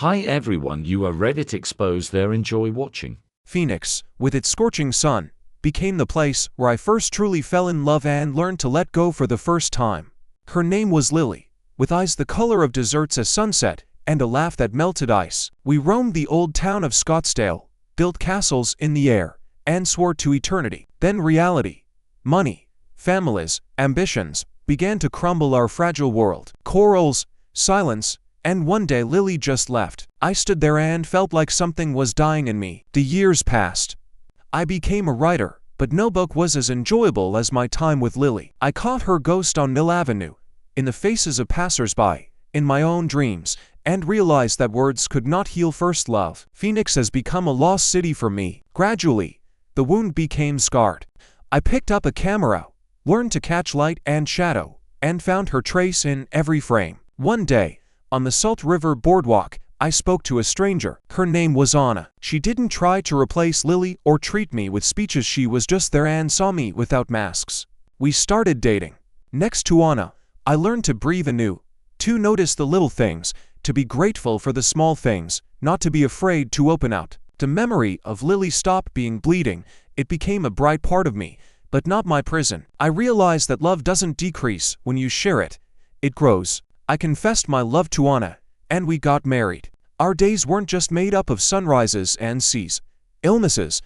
Hi everyone, you are Reddit exposed there, enjoy watching. Phoenix, with its scorching sun, became the place where I first truly fell in love and learned to let go for the first time. Her name was Lily, with eyes the color of desserts as sunset, and a laugh that melted ice. We roamed the old town of Scottsdale, built castles in the air, and swore to eternity. Then reality, money, families, ambitions, began to crumble our fragile world. Corals, silence, and one day Lily just left. I stood there and felt like something was dying in me. The years passed. I became a writer, but no book was as enjoyable as my time with Lily. I caught her ghost on Mill Avenue, in the faces of passers-by, in my own dreams, and realized that words could not heal first love. Phoenix has become a lost city for me. Gradually, the wound became scarred. I picked up a camera, learned to catch light and shadow, and found her trace in every frame. One day, on the Salt River boardwalk, I spoke to a stranger. Her name was Anna. She didn't try to replace Lily or treat me with speeches. She was just there and saw me without masks. We started dating. Next to Anna, I learned to breathe anew, to notice the little things, to be grateful for the small things, not to be afraid to open out. The memory of Lily stopped being bleeding. It became a bright part of me, but not my prison. I realized that love doesn't decrease when you share it. It grows. I confessed my love to Anna, and we got married. Our days weren't just made up of sunrises and seas. Illnesses,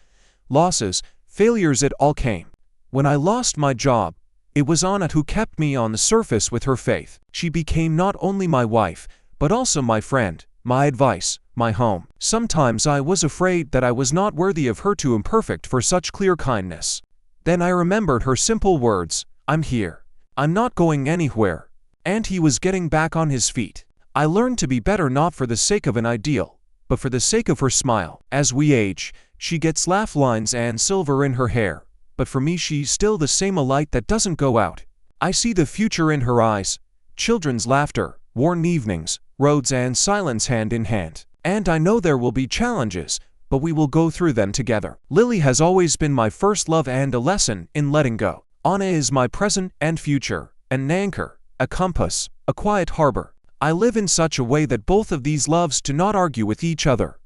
losses, failures, it all came. When I lost my job, it was Anna who kept me on the surface with her faith. She became not only my wife, but also my friend, my advice, my home. Sometimes I was afraid that I was not worthy of her, too imperfect for such clear kindness. Then I remembered her simple words, "I'm here. I'm not going anywhere." And he was getting back on his feet. I learned to be better, not for the sake of an ideal, but for the sake of her smile. As we age, she gets laugh lines and silver in her hair, but for me she's still the same, a light that doesn't go out. I see the future in her eyes, children's laughter, warm evenings, roads and silence hand in hand. And I know there will be challenges, but we will go through them together. Lily has always been my first love and a lesson in letting go. Anna is my present and future, an anchor, a compass, a quiet harbor. I live in such a way that both of these loves do not argue with each other.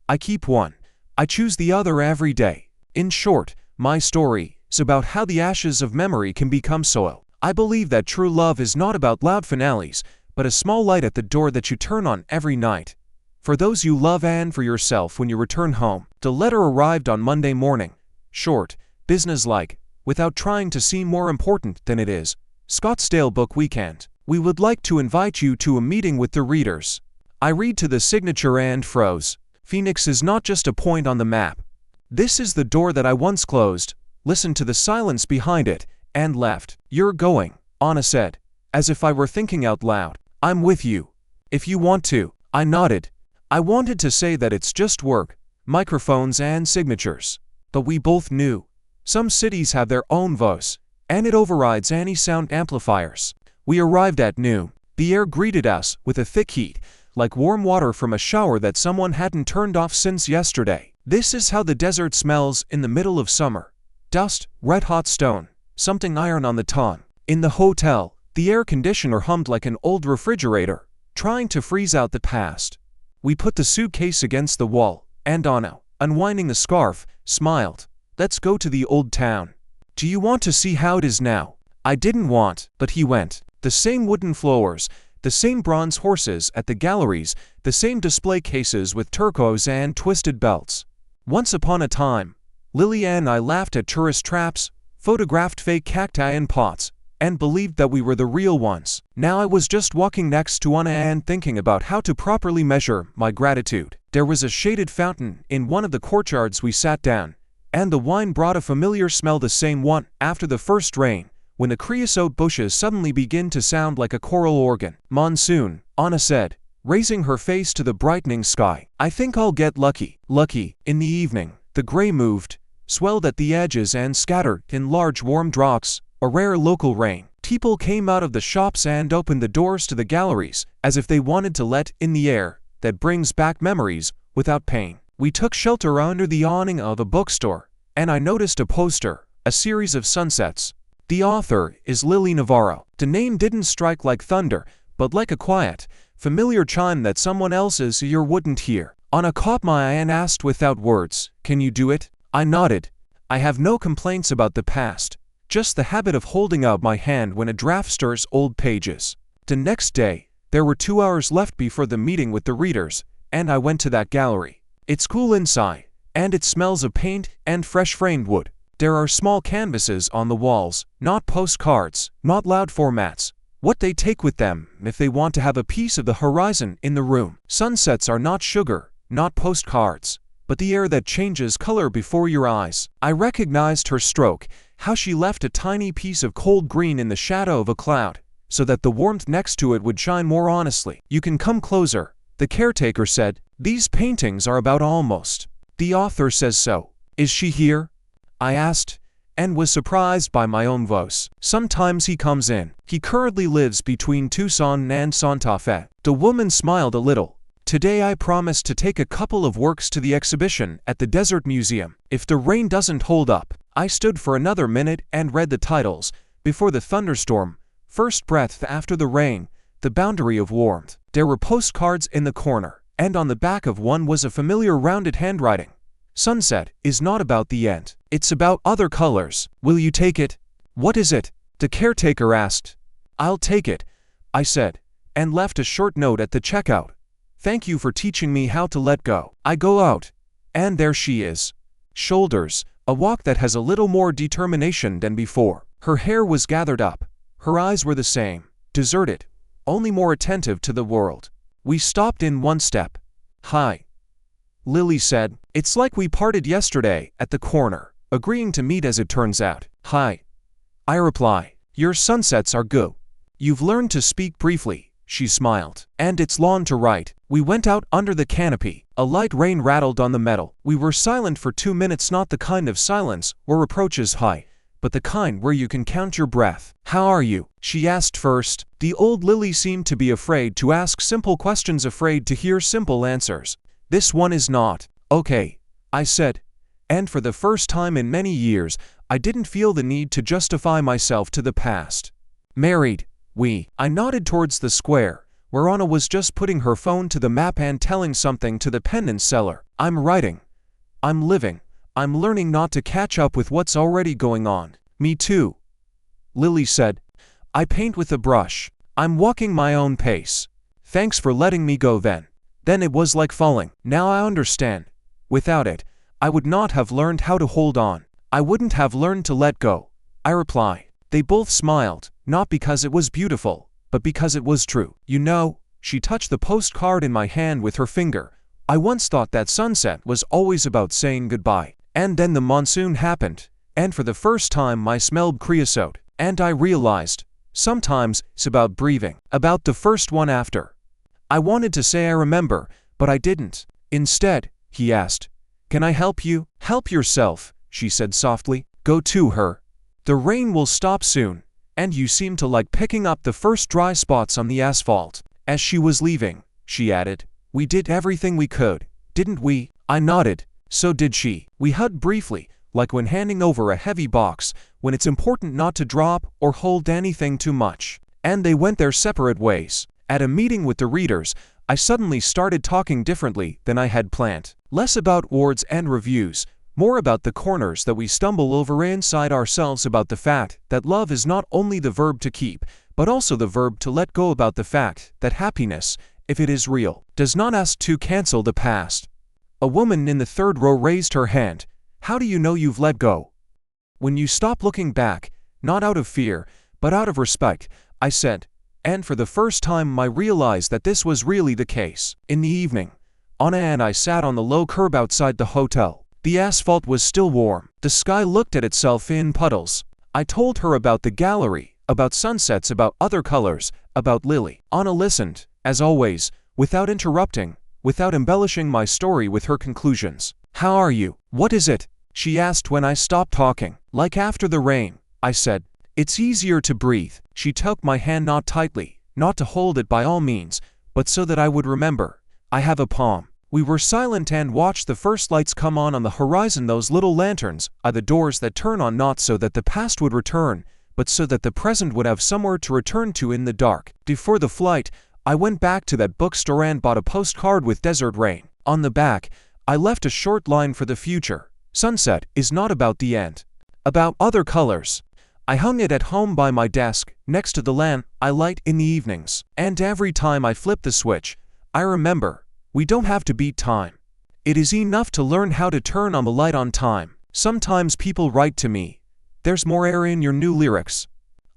I keep one. I choose the other every day. In short, my story is about how the ashes of memory can become soil. I believe that true love is not about loud finales, but a small light at the door that you turn on every night. For those you love and for yourself when you return home. The letter arrived on Monday morning. Short, businesslike, without trying to seem more important than it is. Scottsdale Book Weekend. We would like to invite you to a meeting with the readers. I read to the signature and froze. Phoenix is not just a point on the map. This is the door that I once closed, listened to the silence behind it, and left. You're going, Anna said, as if I were thinking out loud. I'm with you. If you want to. I nodded. I wanted to say that it's just work, microphones and signatures. But we both knew. Some cities have their own voice, and it overrides any sound amplifiers. We arrived at noon. The air greeted us with a thick heat, like warm water from a shower that someone hadn't turned off since yesterday. This is how the desert smells in the middle of summer. Dust, red-hot stone, something iron on the tongue. In the hotel, the air conditioner hummed like an old refrigerator, trying to freeze out the past. We put the suitcase against the wall, and Anna, unwinding the scarf, smiled. Let's go to the old town. Do you want to see how it is now? I didn't want, but he went. The same wooden floors, the same bronze horses at the galleries, the same display cases with turquoise and twisted belts. Once upon a time, Lily and I laughed at tourist traps, photographed fake cacti in pots, and believed that we were the real ones. Now I was just walking next to Anna and thinking about how to properly measure my gratitude. There was a shaded fountain in one of the courtyards. We sat down, and the wine brought a familiar smell, the same one after the first rain, when the creosote bushes suddenly begin to sound like a choral organ. Monsun, Anna said, raising her face to the brightening sky. I think I'll get lucky. Lucky. In the evening, the gray moved, swelled at the edges and scattered in large warm drops, a rare local rain. People came out of the shops and opened the doors to the galleries, as if they wanted to let in the air that brings back memories without pain. We took shelter under the awning of a bookstore, and I noticed a poster, a series of sunsets. The author is Lily Navarro. The name didn't strike like thunder, but like a quiet, familiar chime that someone else's ear wouldn't hear. Anna caught my eye and asked without words, "Can you do it?" I nodded. I have no complaints about the past, just the habit of holding out my hand when a draft stirs old pages. The next day, there were 2 hours left before the meeting with the readers, and I went to that gallery. It's cool inside, and it smells of paint and fresh framed wood. There are small canvases on the walls, not postcards, not loud formats. What they take with them if they want to have a piece of the horizon in the room. Sunsets are not sugar, not postcards, but the air that changes color before your eyes. I recognized her stroke, how she left a tiny piece of cold green in the shadow of a cloud, so that the warmth next to it would shine more honestly. "You can come closer," the caretaker said. "These paintings are about almost. The author says so." "Is she here?" I asked, and was surprised by my own voice. "Sometimes he comes in. He currently lives between Tucson and Santa Fe." The woman smiled a little. "Today I promised to take a couple of works to the exhibition at the Desert Museum. If the rain doesn't hold up." I stood for another minute and read the titles. Before the thunderstorm, First Breath After the Rain, The Boundary of Warmth. There were postcards in the corner, and on the back of one was a familiar rounded handwriting. "Sunset is not about the end. It's about other colors. Will you take it?" "What is it?" the caretaker asked. "I'll take it," I said, and left a short note at the checkout. "Thank you for teaching me how to let go." I go out, and there she is. Shoulders, a walk that has a little more determination than before. Her hair was gathered up. Her eyes were the same, deserted, only more attentive to the world. We stopped in one step. "Hi," Lily said. "It's like we parted yesterday at the corner, agreeing to meet as it turns out." "Hi," I reply. "Your sunsets are good. You've learned to speak briefly," she smiled. "And it's lawn to write." We went out under the canopy. A light rain rattled on the metal. We were silent for 2 minutes, not the kind of silence where reproach is high, but the kind where you can count your breath. "How are you?" she asked first. The old Lily seemed to be afraid to ask simple questions, afraid to hear simple answers. This one is not. "Okay," I said, and for the first time in many years, I didn't feel the need to justify myself to the past. "Married, we." I nodded towards the square, where Anna was just putting her phone to the map and telling something to the pendant seller. "I'm writing. I'm living. I'm learning not to catch up with what's already going on." "Me too," Lily said. "I paint with a brush. I'm walking my own pace. Thanks for letting me go then." Then it was like falling. Now I understand. Without it, I would not have learned how to hold on. I wouldn't have learned to let go, I reply. They both smiled, not because it was beautiful, but because it was true. "You know," she touched the postcard in my hand with her finger, "I once thought that sunset was always about saying goodbye. And then the monsoon happened, and for the first time I smelled creosote, and I realized, sometimes it's about breathing, about the first one after." I wanted to say I remember, but I didn't. Instead, he asked, "Can I help you?" "Help yourself," she said softly. "Go to her. The rain will stop soon, and you seem to like picking up the first dry spots on the asphalt." As she was leaving, she added, "We did everything we could, didn't we?" I nodded. So did she. We hugged briefly, like when handing over a heavy box, when it's important not to drop or hold anything too much. And they went their separate ways. At a meeting with the readers, I suddenly started talking differently than I had planned. Less about awards and reviews, more about the corners that we stumble over inside ourselves, about the fact that love is not only the verb to keep, but also the verb to let go, about the fact that happiness, if it is real, does not ask to cancel the past. A woman in the third row raised her hand. "How do you know you've let go?" "When you stop looking back, not out of fear, but out of respect," I said. And for the first time I realized that this was really the case. In the evening, Anna and I sat on the low curb outside the hotel. The asphalt was still warm. The sky looked at itself in puddles. I told her about the gallery, about sunsets, about other colors, about Lily. Anna listened, as always, without interrupting, without embellishing my story with her conclusions. "How are you? What is it?" she asked when I stopped talking. "Like after the rain," I said. "It's easier to breathe." She took my hand, not tightly, not to hold it by all means, but so that I would remember. "I have a poem." We were silent and watched the first lights come on the horizon, those little lanterns are the doors that turn on, not so that the past would return, but so that the present would have somewhere to return to in the dark. Before the flight, I went back to that bookstore and bought a postcard with desert rain. On the back, I left a short line for the future. Sunset is not about the end. About other colors. I hung it at home by my desk, next to the lamp I light in the evenings. And every time I flip the switch, I remember, we don't have to beat time. It is enough to learn how to turn on the light on time. Sometimes people write to me, "There's more air in your new lyrics."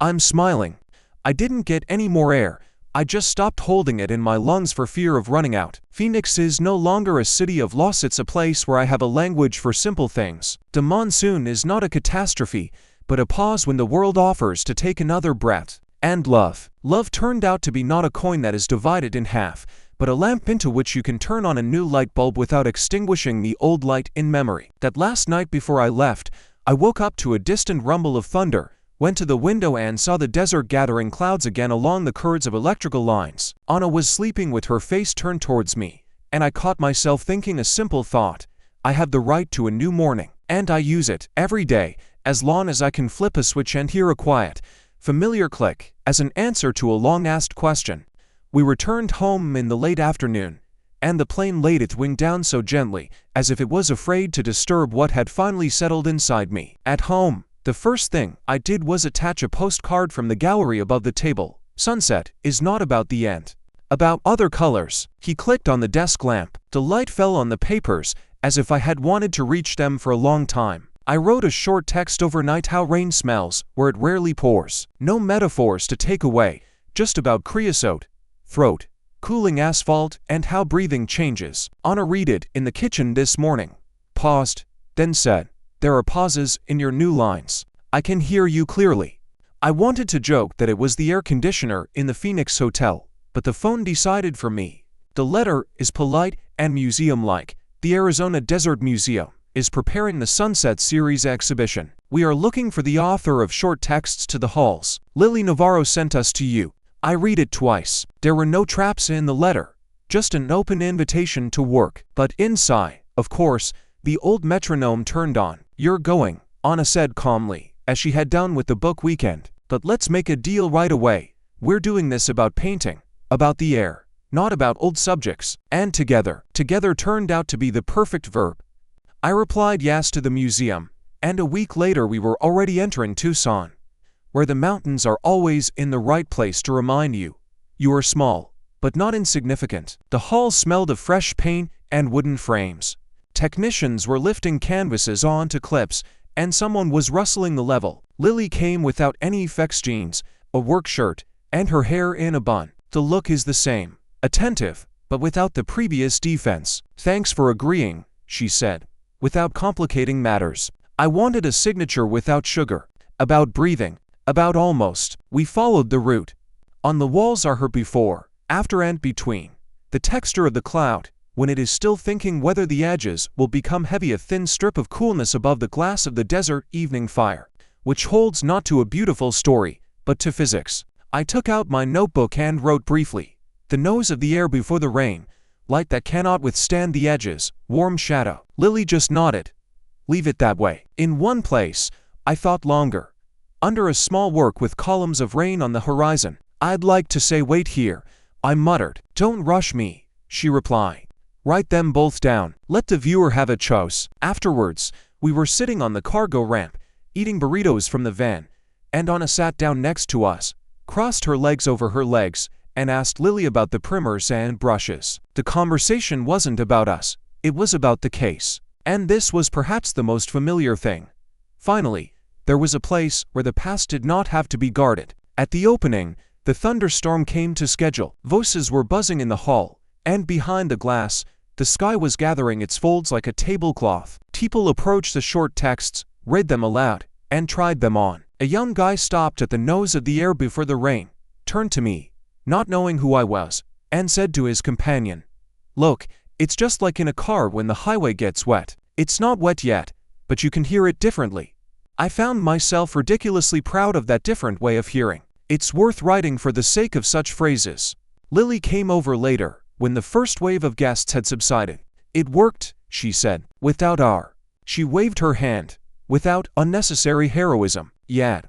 I'm smiling. I didn't get any more air. I just stopped holding it in my lungs for fear of running out. Phoenix is no longer a city of loss, it's a place where I have a language for simple things. The monsoon is not a catastrophe, but a pause when the world offers to take another breath. And love. Love turned out to be not a coin that is divided in half, but a lamp into which you can turn on a new light bulb without extinguishing the old light in memory. That last night before I left, I woke up to a distant rumble of thunder, went to the window and saw the desert gathering clouds again along the cords of electrical lines. Anna was sleeping with her face turned towards me, and I caught myself thinking a simple thought. I have the right to a new morning, and I use it every day, as long as I can flip a switch and hear a quiet, familiar click, as an answer to a long-asked question. We returned home in the late afternoon, and the plane laid its wing down so gently, as if it was afraid to disturb what had finally settled inside me. At home, the first thing I did was attach a postcard from the gallery above the table. Sunset is not about the end. About other colors. He clicked on the desk lamp. The light fell on the papers, as if I had wanted to reach them for a long time. I wrote a short text overnight: how rain smells, where it rarely pours. No metaphors to take away, just about creosote, throat, cooling asphalt, and how breathing changes. Anna read it in the kitchen this morning, paused, then said, "There are pauses in your new lines. I can hear you clearly." I wanted to joke that it was the air conditioner in the Phoenix hotel, but the phone decided for me. The letter is polite and museum-like. The Arizona Desert Museum is preparing the Sunset Series exhibition. We are looking for the author of short texts to the halls. Lily Navarro sent us to you. I read it twice. There were no traps in the letter, just an open invitation to work. But inside, of course, the old metronome turned on. "You're going," Anna said calmly, as she had done with the book weekend. "But let's make a deal right away. We're doing this about painting, about the air, not about old subjects." And together turned out to be the perfect verb. I replied yes to the museum, and a week later we were already entering Tucson, where the mountains are always in the right place to remind you you are small, but not insignificant. The hall smelled of fresh paint and wooden frames. Technicians were lifting canvases onto clips, and someone was rustling the level. Lily came without any effects jeans, a work shirt, and her hair in a bun. The look is the same, attentive, but without the previous defense. "Thanks for agreeing," she said, without complicating matters. "I wanted a signature without sugar, about breathing, about almost." We followed the route. On the walls are her before, after and between. The texture of the cloud, when it is still thinking whether the edges will become heavy, a thin strip of coolness above the glass of the desert evening fire, which holds not to a beautiful story, but to physics. I took out my notebook and wrote briefly. The nose of the air before the rain, light that cannot withstand the edges, warm shadow. Lily just nodded. "Leave it that way." In one place, I thought longer. Under a small work with columns of rain on the horizon. "I'd like to say wait here," I muttered. "Don't rush me," she replied. "Write them both down. Let the viewer have a choice." Afterwards, we were sitting on the cargo ramp, eating burritos from the van, and Anna sat down next to us, crossed her legs over her legs, and asked Lily about the primers and brushes. The conversation wasn't about us, it was about the case. And this was perhaps the most familiar thing. Finally, there was a place where the past did not have to be guarded. At the opening, the thunderstorm came to schedule. Voices were buzzing in the hall, and behind the glass, the sky was gathering its folds like a tablecloth. People approached the short texts, read them aloud, and tried them on. A young guy stopped at the nose of the air before the rain, turned to me, not knowing who I was, and said to his companion, "Look, it's just like in a car when the highway gets wet. It's not wet yet, but you can hear it differently." I found myself ridiculously proud of that different way of hearing. It's worth writing for the sake of such phrases. Lily came over later, when the first wave of guests had subsided. "It worked," she said, without She waved her hand, without unnecessary heroism. "Yeah,"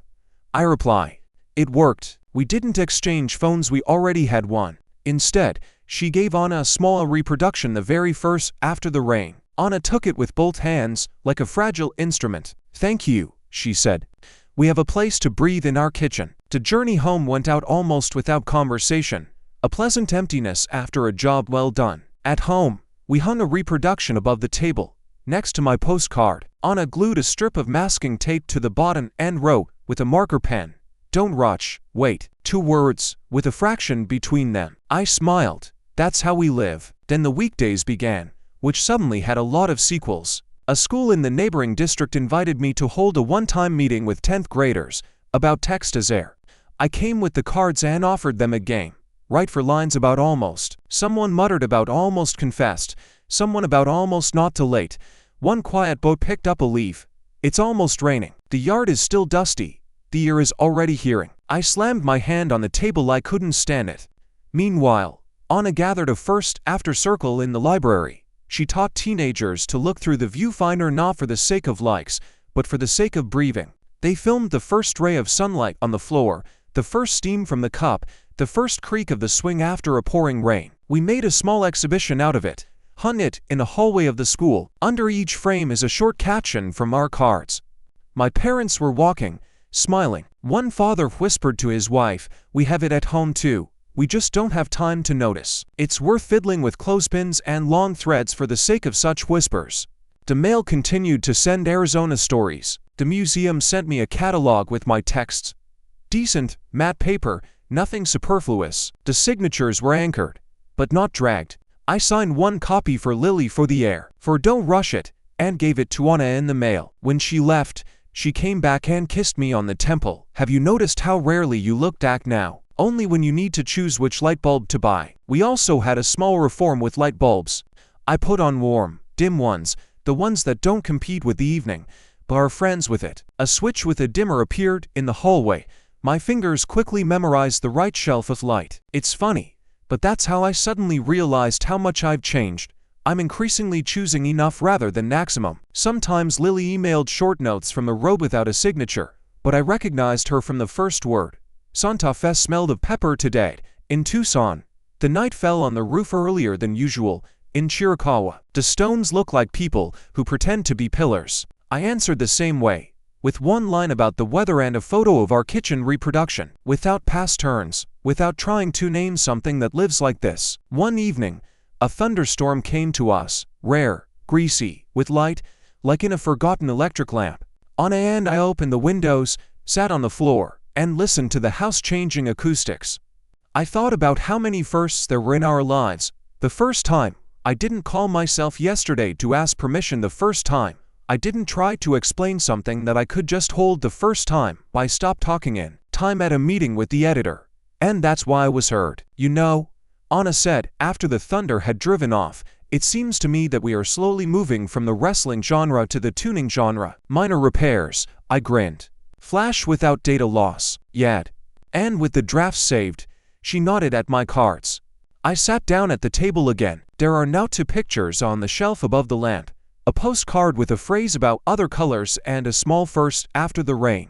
I replied. "It worked. We didn't exchange phones, we already had one. Instead, she gave Anna a small reproduction the very first after the rain. Anna took it with both hands, like a fragile instrument. "Thank you," she said. "We have a place to breathe in our kitchen." The journey home went out almost without conversation, a pleasant emptiness after a job well done. At home, we hung a reproduction above the table, next to my postcard. Anna glued a strip of masking tape to the bottom and wrote, with a marker pen, "Don't rush, wait." 2 words, with a fraction between them. I smiled. That's how we live. Then the weekdays began, which suddenly had a lot of sequels. A school in the neighboring district invited me to hold a one-time meeting with 10th graders about text as air. I came with the cards and offered them a game. Write for lines about almost. Someone muttered about almost confessed. Someone about almost not too late. One quiet boat picked up a leaf. It's almost raining. The yard is still dusty. The ear is already hearing. I slammed my hand on the table. I couldn't stand it. Meanwhile, Anna gathered a first after circle in the library. She taught teenagers to look through the viewfinder not for the sake of likes, but for the sake of breathing. They filmed the first ray of sunlight on the floor, the first steam from the cup, the first creak of the swing after a pouring rain. We made a small exhibition out of it, hung it in the hallway of the school. Under each frame is a short caption from our cards. My parents were walking, smiling. One father whispered to his wife, "We have it at home too. We just don't have time to notice." It's worth fiddling with clothespins and long threads for the sake of such whispers. The mail continued to send Arizona stories. The museum sent me a catalog with my texts. Decent, matte paper, nothing superfluous. The signatures were anchored, but not dragged. I signed one copy for Lily for the air, for "Don't Rush It," and gave it to Anna in the mail. When she left, she came back and kissed me on the temple. "Have you noticed how rarely you look back now? Only when you need to choose which light bulb to buy." We also had a small reform with light bulbs. I put on warm, dim ones, the ones that don't compete with the evening, but are friends with it. A switch with a dimmer appeared in the hallway. My fingers quickly memorized the right shelf of light. It's funny, but that's how I suddenly realized how much I've changed. I'm increasingly choosing enough rather than maximum. Sometimes Lily emailed short notes from the road without a signature, but I recognized her from the first word. "Santa Fe smelled of pepper today. In Tucson. The night fell on the roof earlier than usual. In Chiricahua. The stones look like people who pretend to be pillars." I answered the same way, with one line about the weather and a photo of our kitchen reproduction, without past turns, without trying to name something that lives like this. One evening, a thunderstorm came to us, rare, greasy, with light, like in a forgotten electric lamp. Anna and I opened the windows, sat on the floor, and listened to the house-changing acoustics. I thought about how many firsts there were in our lives. The first time, I didn't call myself yesterday to ask permission. The first time, I didn't try to explain something that I could just hold. The first time, I stopped talking in time at a meeting with the editor. And that's why I was heard. "You know," Anna said after the thunder had driven off, "it seems to me that we are slowly moving from the wrestling genre to the tuning genre." "Minor repairs," I grinned. "Flash without data loss, yet." And with the drafts saved, she nodded at my cards. I sat down at the table again. There are now 2 pictures on the shelf above the lamp. A postcard with a phrase about other colors and a small first after the rain.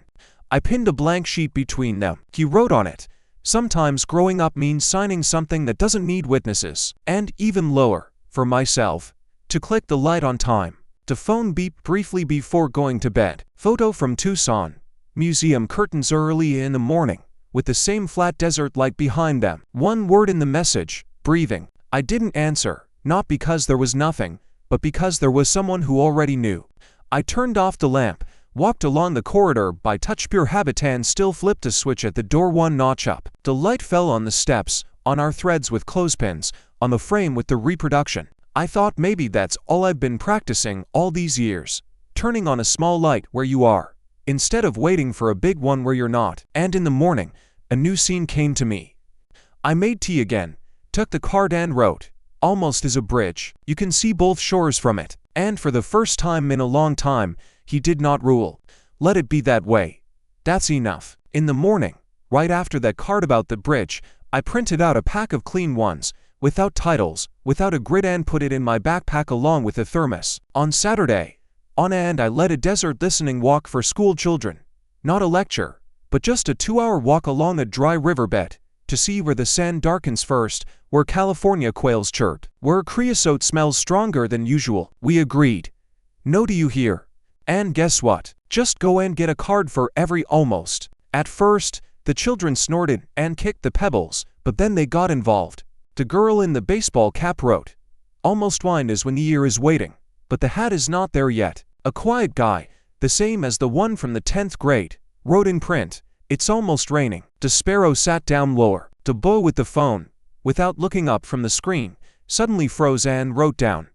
I pinned a blank sheet between them. He wrote on it, "Sometimes growing up means signing something that doesn't need witnesses." And even lower, for myself, "To click the light on time." The phone beeped briefly before going to bed. Photo from Tucson. Museum curtains early in the morning, with the same flat desert light behind them. One word in the message, "breathing." I didn't answer, not because there was nothing, but because there was someone who already knew. I turned off the lamp, walked along the corridor by touch pure habit and still flipped a switch at the door one notch up. The light fell on the steps, on our threads with clothespins, on the frame with the reproduction. I thought maybe that's all I've been practicing all these years. Turning on a small light where you are, instead of waiting for a big one where you're not. And in the morning, a new scene came to me. I made tea again, took the card and wrote, "Almost is a bridge. You can see both shores from it." And for the first time in a long time, he did not rule. Let it be that way. That's enough. In the morning, right after that card about the bridge, I printed out a pack of clean ones, without titles, without a grid, and put it in my backpack along with a thermos. On Saturday, Anna and I led a desert listening walk for school children. Not a lecture, but just a 2-hour walk along a dry riverbed. to see where the sand darkens first, where California quails chirp, where creosote smells stronger than usual. We agreed. No, do you hear? And guess what? Just go and get a card for every almost. At first, the children snorted and kicked the pebbles, but then they got involved. The girl in the baseball cap wrote, "Almost wine is when the ear is waiting, but the hat is not there yet." A quiet guy, the same as the one from the 10th grade, wrote in print, "It's almost raining." The sparrow sat down lower. The boy with the phone, without looking up from the screen, suddenly froze and wrote down,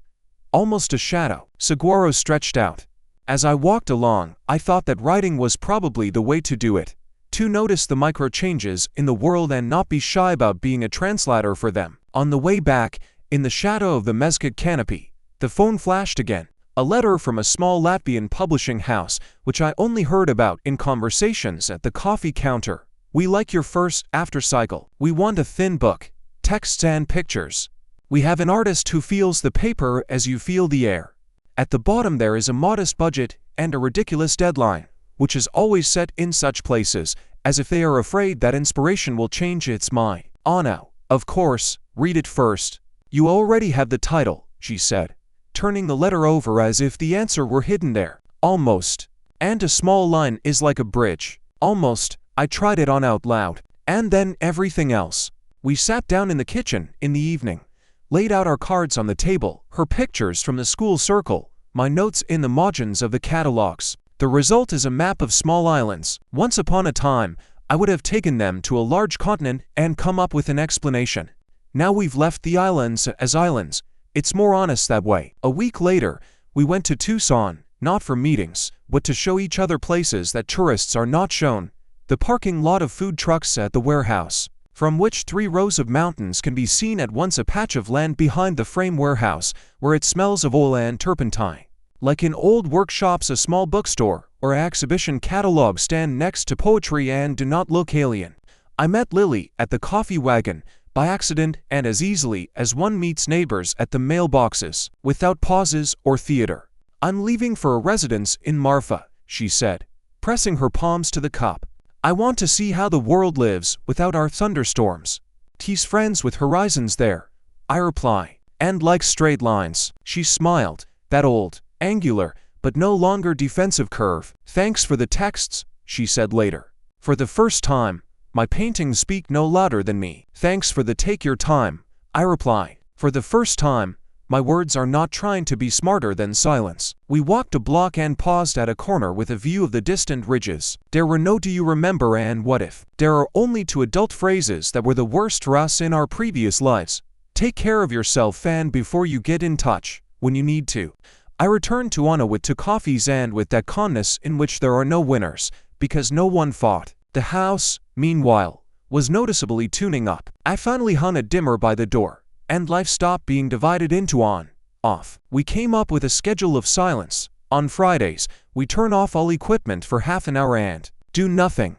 "Almost a shadow." Saguaro stretched out. As I walked along, I thought that writing was probably the way to do it. To notice the micro changes in the world and not be shy about being a translator for them. On the way back, in the shadow of the mesquite canopy, the phone flashed again. A letter from a small Latvian publishing house, which I only heard about in conversations at the coffee counter. "We like your first after cycle. We want a thin book, texts and pictures. We have an artist who feels the paper as you feel the air." At the bottom there is a modest budget and a ridiculous deadline, which is always set in such places, as if they are afraid that inspiration will change its mind. "Anna, of course, read it first. You already have the title," she said, turning the letter over as if the answer were hidden there. "Almost. And a small line is like a bridge. Almost." I tried it on out loud. "And then everything else." We sat down in the kitchen in the evening, laid out our cards on the table, her pictures from the school circle, my notes in the margins of the catalogs. The result is a map of small islands. Once upon a time, I would have taken them to a large continent and come up with an explanation. Now we've left the islands as islands. It's more honest that way. A week later, we went to Tucson, not for meetings, but to show each other places that tourists are not shown. The parking lot of food trucks at the warehouse, from which 3 rows of mountains can be seen at once, a patch of land behind the frame warehouse, where it smells of oil and turpentine. Like in old workshops, a small bookstore or exhibition catalog stand next to poetry and do not look alien. I met Lily at the coffee wagon, by accident and as easily as one meets neighbors at the mailboxes, without pauses or theater. "I'm leaving for a residence in Marfa," she said, pressing her palms to the cup. "I want to see how the world lives without our thunderstorms." "He's friends with horizons there," I reply, "and like straight lines." She smiled, that old, angular, but no longer defensive curve. "Thanks for the texts," she said later. "For the first time, my paintings speak no louder than me." "Thanks for the take your time," I reply. "For the first time, my words are not trying to be smarter than silence." We walked a block and paused at a corner with a view of the distant ridges. There were no "do you remember" and "what if." There are only 2 adult phrases that were the worst for us in our previous lives. "Take care of yourself and before you get in touch, when you need to." I returned to Anna with 2 coffees and with that calmness in which there are no winners, because no one fought. The house, meanwhile, was noticeably tuning up. I finally hung a dimmer by the door, and life stopped being divided into on, off. We came up with a schedule of silence. On Fridays, we turn off all equipment for half an hour and do nothing.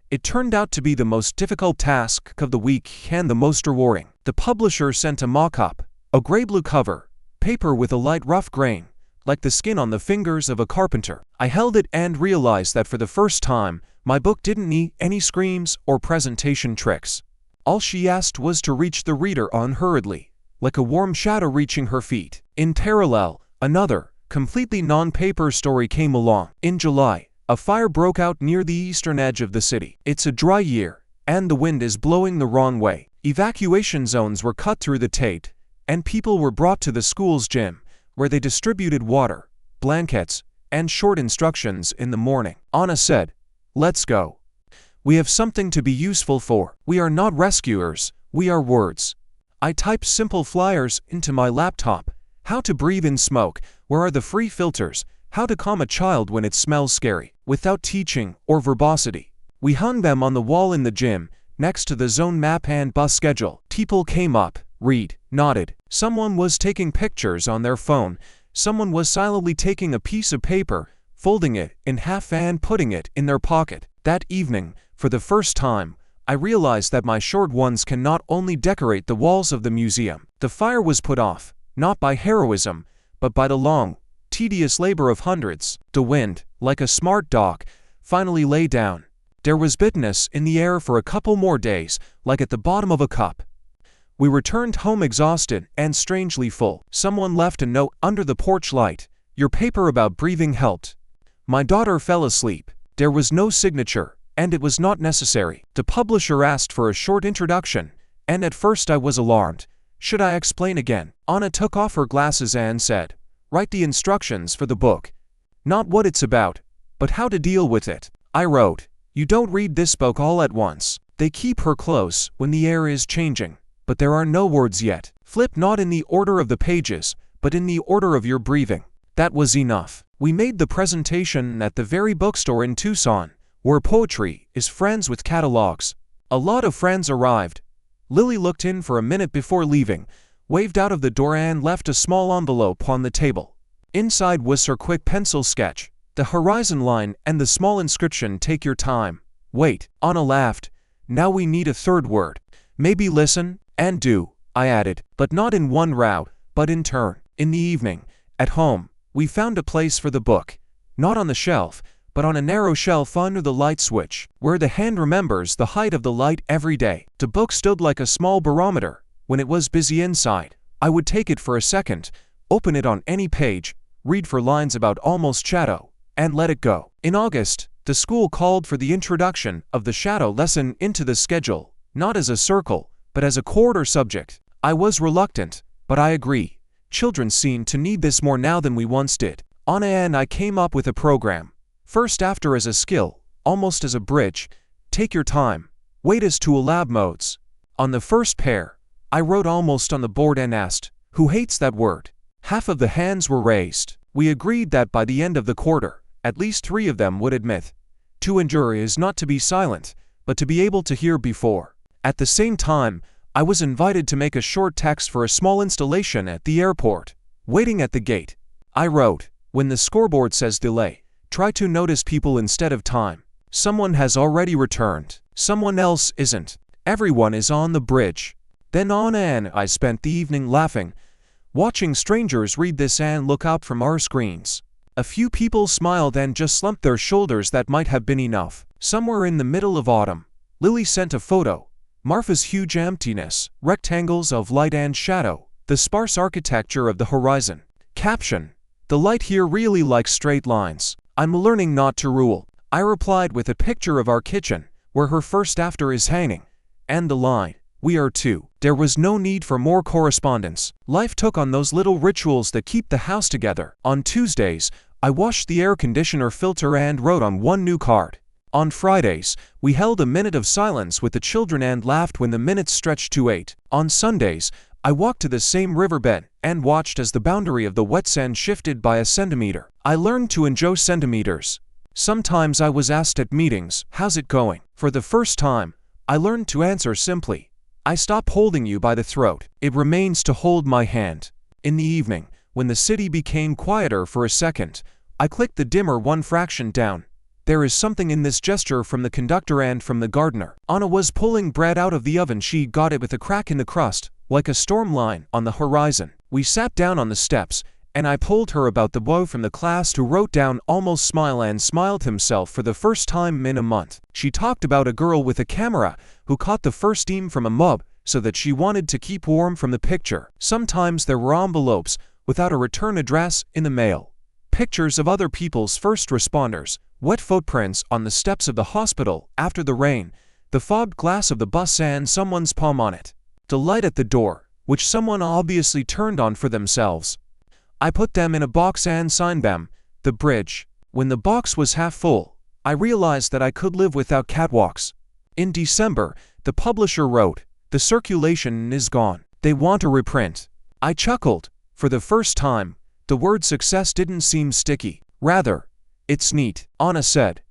It turned out to be the most difficult task of the week and the most rewarding. The publisher sent a mock-up, a gray-blue cover, paper with a light rough grain, like the skin on the fingers of a carpenter. I held it and realized that for the first time, my book didn't need any screams or presentation tricks. All she asked was to reach the reader unhurriedly, like a warm shadow reaching her feet. In parallel, another, completely non-paper story came along. In July, a fire broke out near the eastern edge of the city. It's a dry year, and the wind is blowing the wrong way. Evacuation zones were cut through the Tate, and people were brought to the school's gym, where they distributed water, blankets, and short instructions in the morning. Anna said, "Let's go. We have something to be useful for. We are not rescuers, we are words." I typed simple flyers into my laptop. How to breathe in smoke, where are the free filters, how to calm a child when it smells scary, without teaching or verbosity. We hung them on the wall in the gym, next to the zone map and bus schedule. People came up, read, nodded. Someone was taking pictures on their phone. Someone was silently taking a piece of paper, folding it in half and putting it in their pocket. That evening, for the first time, I realized that my short ones can not only decorate the walls of the museum. The fire was put off, not by heroism, but by the long, tedious labor of hundreds. The wind, like a smart dog, finally lay down. There was bitterness in the air for a couple more days, like at the bottom of a cup. We returned home exhausted and strangely full. Someone left a note under the porch light. Your paper about breathing helped. My daughter fell asleep. There was no signature, and it was not necessary. The publisher asked for a short introduction, and at first I was alarmed. Should I explain again? Anna took off her glasses and said, "Write the instructions for the book. Not what it's about, but how to deal with it." I wrote, "You don't read this book all at once." They keep her close when the air is changing, but there are no words yet. Flip not in the order of the pages, but in the order of your breathing. That was enough. We made the presentation at the very bookstore in Tucson, where poetry is friends with catalogs. A lot of friends arrived. Lily looked in for a minute before leaving, waved out of the door and left a small envelope on the table. Inside was her quick pencil sketch, the horizon line and the small inscription, "Take your time." Wait, Anna laughed. Now we need a third word. Maybe listen and do, I added, but not in one route, but in turn. In the evening, at home, we found a place for the book, not on the shelf, but on a narrow shelf under the light switch, where the hand remembers the height of the light every day. The book stood like a small barometer. When it was busy inside, I would take it for a second, open it on any page, read for lines about almost shadow, and let it go. In August, the school called for the introduction of the shadow lesson into the schedule, not as a circle, but as a quarter subject. I was reluctant, but I agree. Children seem to need this more now than we once did. Anna and I came up with a program. First after as a skill, almost as a bridge, take your time, wait as to lab modes. On the first pair, I wrote almost on the board and asked, "Who hates that word?" Half of the hands were raised. We agreed that by the end of the quarter, at least 3 of them would admit, to endure is not to be silent, but to be able to hear before. At the same time, I was invited to make a short text for a small installation at the airport. Waiting at the gate, I wrote, "When the scoreboard says delay, try to notice people instead of time. Someone has already returned. Someone else isn't. Everyone is on the bridge." Then Anna and I spent the evening laughing, watching strangers read this and look out from our screens. A few people smiled and just slumped their shoulders. That might have been enough. Somewhere in the middle of autumn, Lily sent a photo. Marfa's huge emptiness, rectangles of light and shadow, the sparse architecture of the horizon. Caption: "The light here really likes straight lines. I'm learning not to rule." I replied with a picture of our kitchen, where her first after is hanging, and the line, "We are two." There was no need for more correspondence. Life took on those little rituals that keep the house together. On Tuesdays, I washed the air conditioner filter and wrote on one new card. On Fridays, we held a minute of silence with the children and laughed when the minutes stretched to 8. On Sundays, I walked to the same riverbed and watched as the boundary of the wet sand shifted by a centimeter. I learned to enjoy centimeters. Sometimes I was asked at meetings, "How's it going?" For the first time, I learned to answer simply, "I stop holding you by the throat. It remains to hold my hand." In the evening, when the city became quieter for a second, I clicked the dimmer one fraction down. There is something in this gesture from the conductor and from the gardener. Anna was pulling bread out of the oven. She got it with a crack in the crust, like a storm line on the horizon. We sat down on the steps, and I told her about the boy from the class who wrote down "almost smile" and smiled himself for the first time in a month. She talked about a girl with a camera who caught the first steam from a mob so that she wanted to keep warm from the picture. Sometimes there were envelopes without a return address in the mail. Pictures of other people's first responders, wet footprints on the steps of the hospital after the rain, the fogged glass of the bus and someone's palm on it. The light at the door, which someone obviously turned on for themselves. I put them in a box and signed them, "The Bridge." When the box was half full, I realized that I could live without catwalks. In December, the publisher wrote, "The circulation is gone. They want a reprint." I chuckled. For the first time, the word success didn't seem sticky. Rather, "It's neat," Anna said.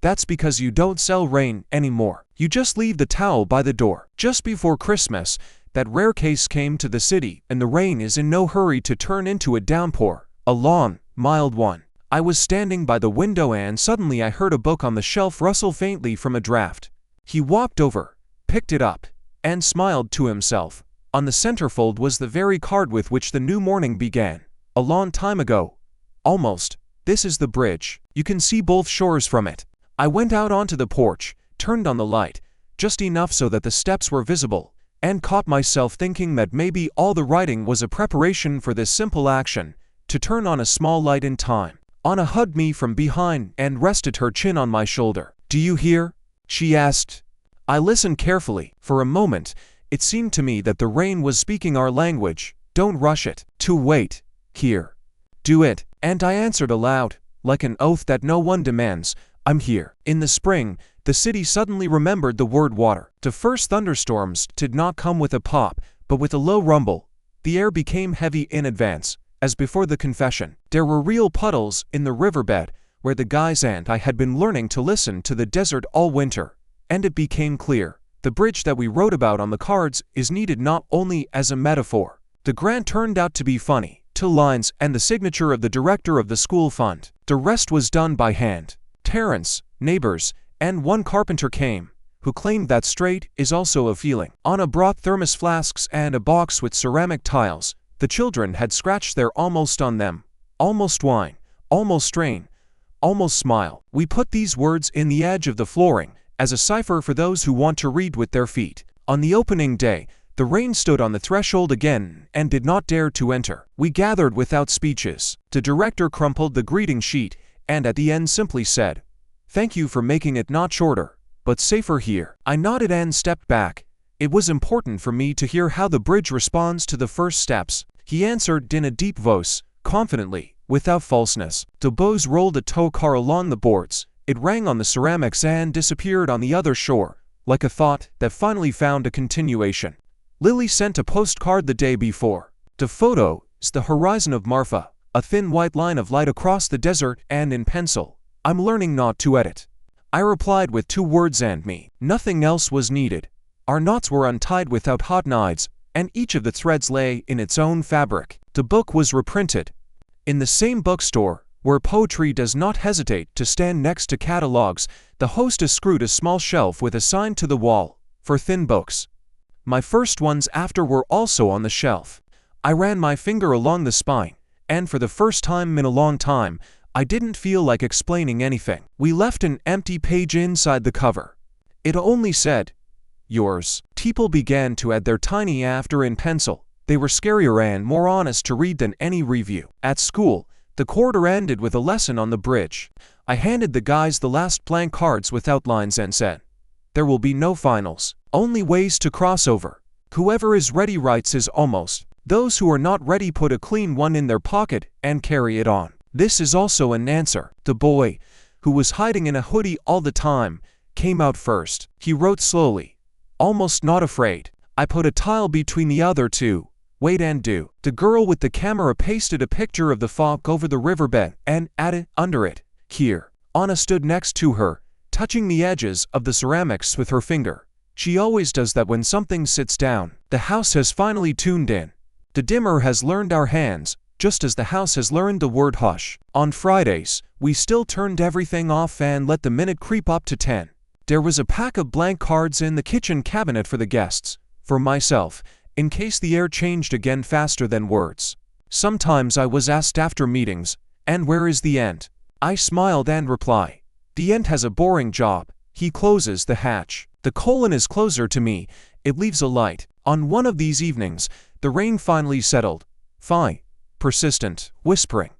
"That's because you don't sell rain anymore. You just leave the towel by the door." Just before Christmas, that rare case came to the city, and the rain is in no hurry to turn into a downpour, a long, mild one. I was standing by the window and suddenly I heard a book on the shelf rustle faintly from a draft. He walked over, picked it up, and smiled to himself. On the centerfold was the very card with which the new morning began. A long time ago. Almost. This is the bridge. You can see both shores from it. I went out onto the porch, turned on the light, just enough so that the steps were visible, and caught myself thinking that maybe all the writing was a preparation for this simple action, to turn on a small light in time. Anna hugged me from behind and rested her chin on my shoulder. "Do you hear?" she asked. I listened carefully. For a moment, it seemed to me that the rain was speaking our language. "Don't rush it. To wait. Here. Do it." And I answered aloud, like an oath that no one demands, "I'm here." In the spring, the city suddenly remembered the word water. The first thunderstorms did not come with a pop, but with a low rumble. The air became heavy in advance, as before the confession. There were real puddles in the riverbed, where the guys and I had been learning to listen to the desert all winter. And it became clear, the bridge that we wrote about on the cards is needed not only as a metaphor. The grant turned out to be funny, 2 lines and the signature of the director of the school fund. The rest was done by hand. Parents, neighbors, and one carpenter came, who claimed that straight is also a feeling. Anna brought thermos flasks and a box with ceramic tiles. The children had scratched their almost on them. Almost whine, almost strain, almost smile. We put these words in the edge of the flooring, as a cipher for those who want to read with their feet. On the opening day, the rain stood on the threshold again and did not dare to enter. We gathered without speeches. The director crumpled the greeting sheet and at the end simply said, "Thank you for making it not shorter, but safer here." I nodded and stepped back. It was important for me to hear how the bridge responds to the first steps. He answered in a deep voice, confidently, without falseness. The bows rolled a tow car along the boards. It rang on the ceramics and disappeared on the other shore, like a thought that finally found a continuation. Lily sent a postcard the day before. The photo is the horizon of Marfa, a thin white line of light across the desert and in pencil. "I'm learning not to edit." I replied with 2 words and me. Nothing else was needed. Our knots were untied without hot knives, and each of the threads lay in its own fabric. The book was reprinted. In the same bookstore, where poetry does not hesitate to stand next to catalogs, the hostess screwed a small shelf with a sign to the wall, for thin books. My first ones after were also on the shelf. I ran my finger along the spine, and for the first time in a long time, I didn't feel like explaining anything. We left an empty page inside the cover. It only said, "Yours." People began to add their tiny after in pencil. They were scarier and more honest to read than any review. At school, the quarter ended with a lesson on the bridge. I handed the guys the last blank cards with outlines and said, "There will be no finals, only ways to cross over. Whoever is ready writes his almost. Those who are not ready put a clean one in their pocket and carry it on." This is also an answer. The boy, who was hiding in a hoodie all the time, came out first. He wrote slowly, almost not afraid. I put a tile between the other 2. Wait and do. The girl with the camera pasted a picture of the fog over the riverbed and added under it, "Here." Anna stood next to her, touching the edges of the ceramics with her finger. She always does that when something sits down. The house has finally tuned in. The dimmer has learned our hands, just as the house has learned the word hush. On Fridays, we still turned everything off and let the minute creep up to 10. There was a pack of blank cards in the kitchen cabinet for the guests, for myself, in case the air changed again faster than words. Sometimes I was asked after meetings, "And where is the end?" I smiled and reply, "The end has a boring job. He closes the hatch." The colon is closer to me. It leaves a light. On one of these evenings, the rain finally settled. Fine. Persistent, whispering.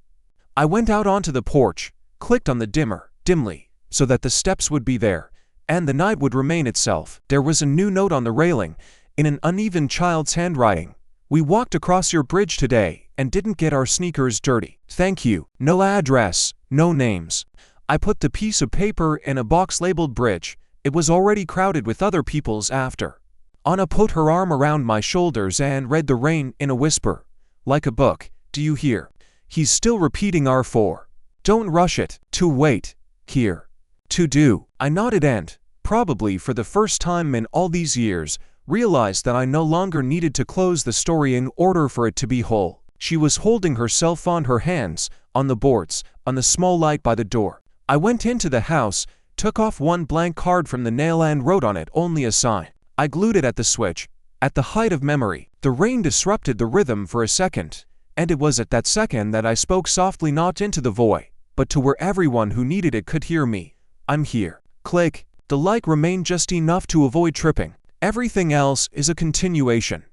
I went out onto the porch, clicked on the dimmer, dimly, so that the steps would be there, and the night would remain itself. There was a new note on the railing, in an uneven child's handwriting. "We walked across your bridge today, and didn't get our sneakers dirty. Thank you." No address, no names. I put the piece of paper in a box labeled bridge. It was already crowded with other people's after. Anna put her arm around my shoulders and read the rain in a whisper. Like a book. "Do you hear? He's still repeating our 4. Don't rush it. To wait. Here. To do." I nodded and, probably for the first time in all these years, realized that I no longer needed to close the story in order for it to be whole. She was holding herself on her hands, on the boards, on the small light by the door. I went into the house, took off one blank card from the nail and wrote on it only a sign. I glued it at the switch. At the height of memory, the rain disrupted the rhythm for a second, and it was at that second that I spoke softly, not into the void, but to where everyone who needed it could hear me. "I'm here." Click. The like remained just enough to avoid tripping. Everything else is a continuation.